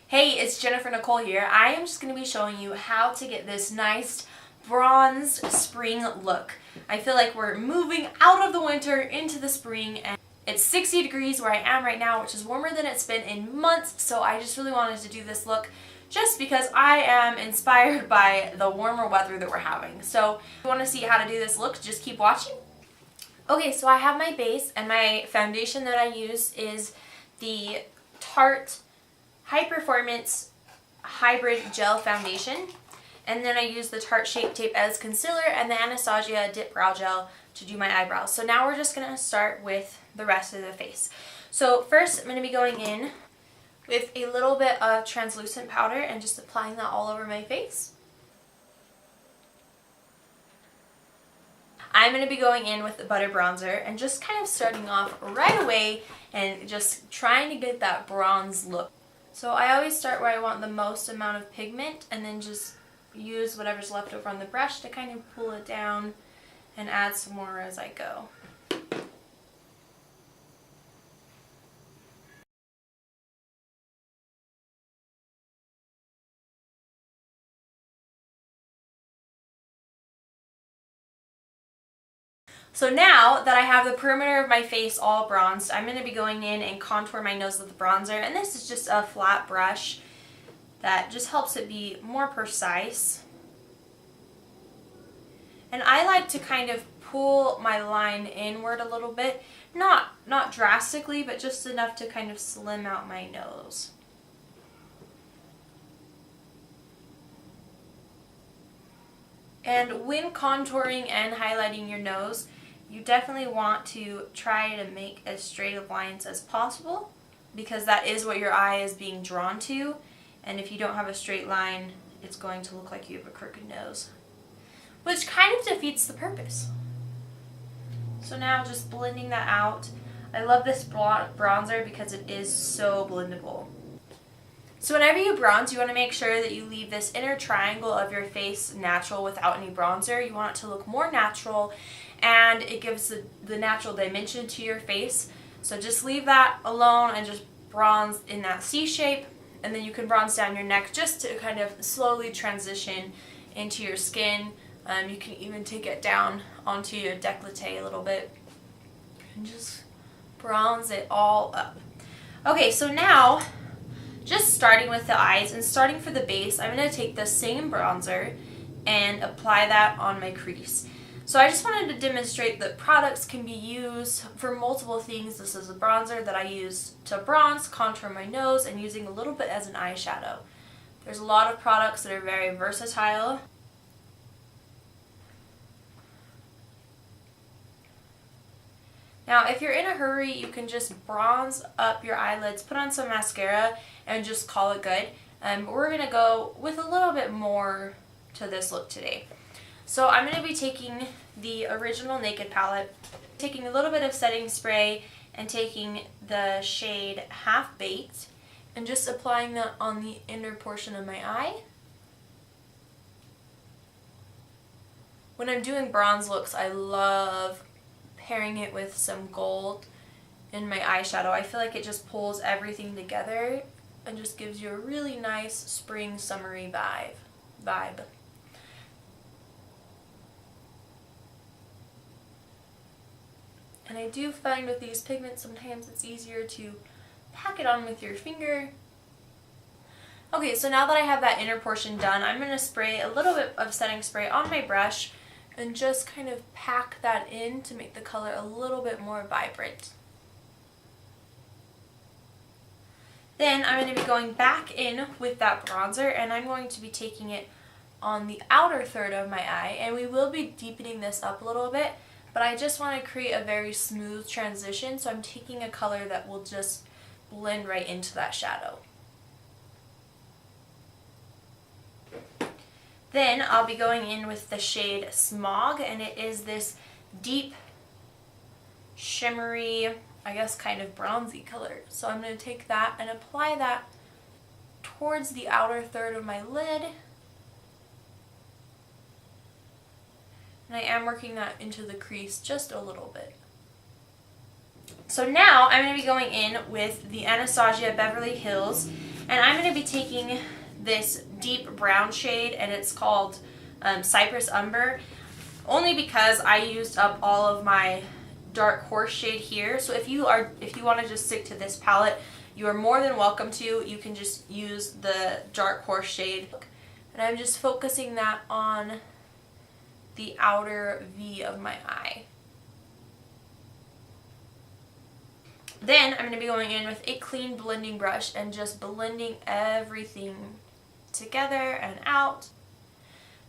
Hey, it's Jennifer Nicole here. I am just going to be showing you how to get this nice bronzed spring look. I feel like we're moving out of the winter into the spring, and it's 60 degrees where I am right now, which is warmer than it's been in months, so I just really wanted to do this look just because I am inspired by the warmer weather that we're having. So if you want to see how to do this look, just keep watching. Okay, so I have my base, and my foundation that I use is the Tarte High Performance Hybrid Gel Foundation, and then I use the Tarte Shape Tape as concealer and the Anastasia Dip Brow Gel to do my eyebrows. So now we're just going to start with the rest of the face. So first I'm going to be going in with a little bit of translucent powder and just applying that all over my face. I'm going to be going in with the butter bronzer and just kind of starting off right away and just trying to get that bronze look. So I always start where I want the most amount of pigment and then just use whatever's left over on the brush to kind of pull it down and add some more as I go. So now that I have the perimeter of my face all bronzed, I'm going to be going in and contour my nose with the bronzer, and this is just a flat brush that just helps it be more precise. And I like to kind of pull my line inward a little bit, not drastically, but just enough to kind of slim out my nose. And when contouring and highlighting your nose, you definitely want to try to make as straight of lines as possible, because that is what your eye is being drawn to, and if you don't have a straight line, it's going to look like you have a crooked nose, which kind of defeats the purpose. So now just blending that out. I love this bronzer because it is so blendable. So whenever you bronze, you want to make sure that you leave this inner triangle of your face natural without any bronzer. You want it to look more natural, and it gives the natural dimension to your face. So just leave that alone and just bronze in that C shape, and then you can bronze down your neck just to kind of slowly transition into your skin. You can even take it down onto your décolleté a little bit and just bronze it all up. Okay, so now just starting with the eyes and starting for the base, I'm going to take the same bronzer and apply that on my crease. So I just wanted to demonstrate that products can be used for multiple things. This is a bronzer that I use to bronze, contour my nose, and using a little bit as an eyeshadow. There's a lot of products that are very versatile. Now, if you're in a hurry, you can just bronze up your eyelids, put on some mascara, and just call it good. But we're going to go with a little bit more to this look today. So I'm going to be taking the original Naked palette, taking a little bit of setting spray, and taking the shade Half Baked, and just applying that on the inner portion of my eye. When I'm doing bronze looks, I love pairing it with some gold in my eyeshadow. I feel like it just pulls everything together and just gives you a really nice spring summery vibe. And I do find with these pigments sometimes it's easier to pack it on with your finger. Okay, so now that I have that inner portion done, I'm going to spray a little bit of setting spray on my brush and just kind of pack that in to make the color a little bit more vibrant. Then I'm going to be going back in with that bronzer, and I'm going to be taking it on the outer third of my eye, and we will be deepening this up a little bit, but I just want to create a very smooth transition, so I'm taking a color that will just blend right into that shadow. Then I'll be going in with the shade Smog, and it is this deep, shimmery, I guess kind of bronzy color. So I'm going to take that and apply that towards the outer third of my lid. And I am working that into the crease just a little bit. So now I'm going to be going in with the Anastasia Beverly Hills And I'm going to be taking this deep brown shade, and it's called Cypress Umber, only because I used up all of my dark horse shade here. So if you want to just stick to this palette, you are more than welcome to. You can just use the dark horse shade. And I'm just focusing that on the outer V of my eye. Then I'm going to be going in with a clean blending brush and just blending everything together and out.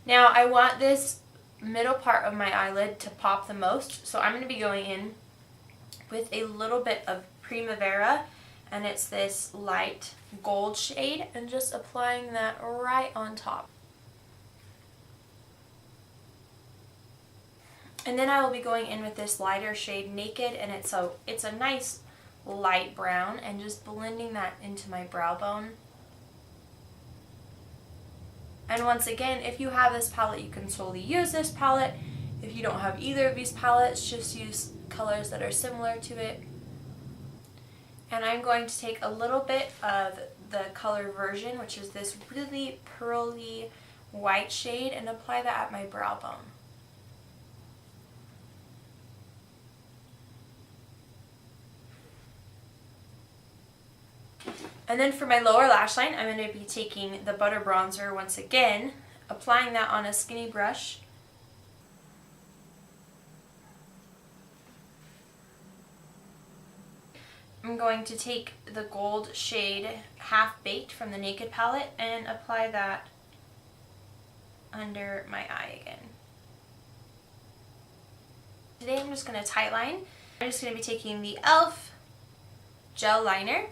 Now I want this middle part of my eyelid to pop the most, so I'm going to be going in with a little bit of Primavera, and it's this light gold shade, and just applying that right on top. And then I will be going in with this lighter shade Naked, and it's a nice light brown, and just blending that into my brow bone. And once again, if you have this palette, you can solely use this palette. If you don't have either of these palettes, just use colors that are similar to it. And I'm going to take a little bit of the color Version, which is this really pearly white shade, and apply that at my brow bone. And then for my lower lash line, I'm going to be taking the Butter Bronzer once again, applying that on a skinny brush. I'm going to take the gold shade Half Baked from the Naked palette and apply that under my eye again. Today I'm just going to tightline. I'm just going to be taking the e.l.f. gel liner.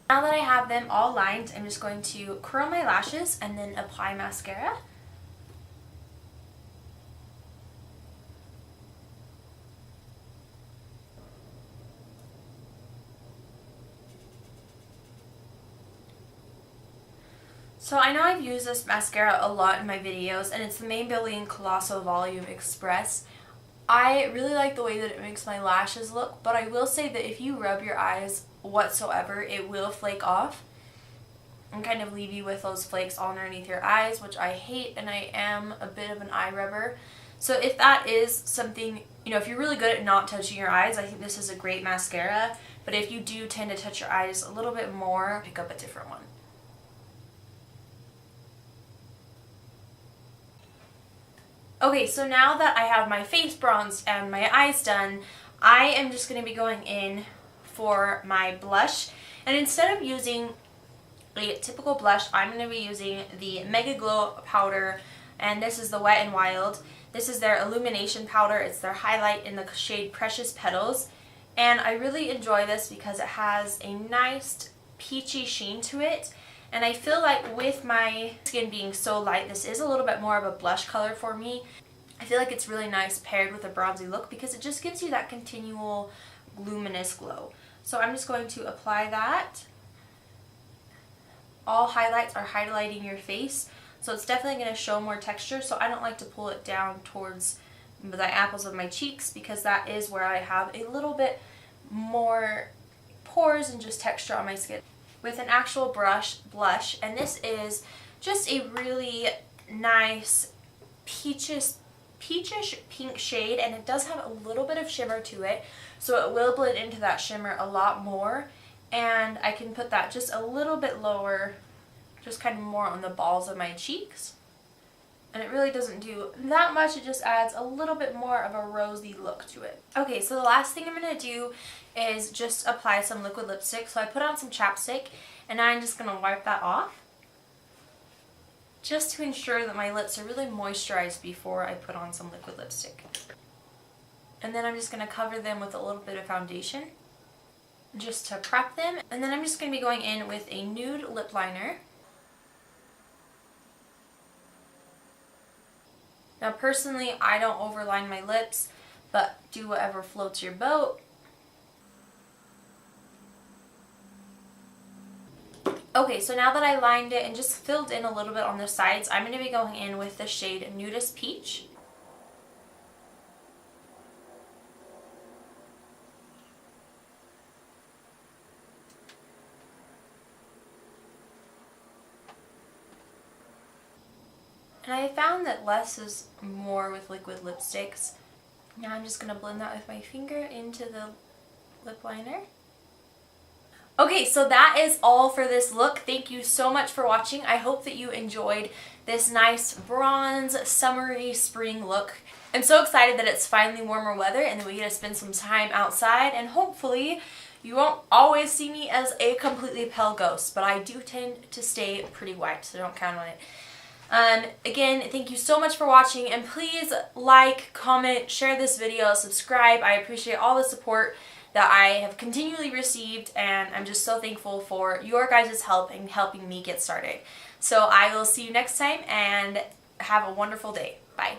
Now that I have them all lined, I'm just going to curl my lashes and then apply mascara. So I know I've used this mascara a lot in my videos, and it's the Maybelline Colossal Volume Express. I really like the way that it makes my lashes look, but I will say that if you rub your eyes whatsoever, it will flake off and kind of leave you with those flakes all underneath your eyes, which I hate, and I am a bit of an eye rubber. So if that is something, if you're really good at not touching your eyes, I think this is a great mascara. But if you do tend to touch your eyes a little bit more, pick up a different one. Okay, so now that I have my face bronzed and my eyes done, I am just going to be going in for my blush. And instead of using a typical blush, I'm going to be using the Mega Glow powder, and this is the Wet n Wild. This is their illumination powder. It's their highlight in the shade Precious Petals. And I really enjoy this because it has a nice peachy sheen to it. And I feel like with my skin being so light, this is a little bit more of a blush color for me. I feel like it's really nice paired with a bronzy look because it just gives you that continual luminous glow. So I'm just going to apply that. All highlights are highlighting your face, so it's definitely going to show more texture. So I don't like to pull it down towards the apples of my cheeks because that is where I have a little bit more pores and just texture on my skin. With an actual blush, and this is just a really nice peachish pink shade, and it does have a little bit of shimmer to it, so it will blend into that shimmer a lot more. And I can put that just a little bit lower, just kind of more on the balls of my cheeks, and it really doesn't do that much. It just adds a little bit more of a rosy look to it. Okay, so the last thing I'm going to do is just apply some liquid lipstick. So I put on some chapstick, and I'm just going to wipe that off just to ensure that my lips are really moisturized before I put on some liquid lipstick. And then I'm just going to cover them with a little bit of foundation just to prep them. And then I'm just going to be going in with a nude lip liner. Now personally, I don't overline my lips, but do whatever floats your boat. Okay, so now that I lined it and just filled in a little bit on the sides, I'm going to be going in with the shade Nudist Peach. And I found that less is more with liquid lipsticks. Now I'm just going to blend that with my finger into the lip liner. Okay, so that is all for this look. Thank you so much for watching. I hope that you enjoyed this nice bronze, summery spring look. I'm so excited that it's finally warmer weather and that we get to spend some time outside, and hopefully you won't always see me as a completely pale ghost, but I do tend to stay pretty white, so don't count on it. Again, thank you so much for watching, and please like, comment, share this video, subscribe. I appreciate all the support that I have continually received, and I'm just so thankful for your guys' help in helping me get started. So I will see you next time, and have a wonderful day. Bye.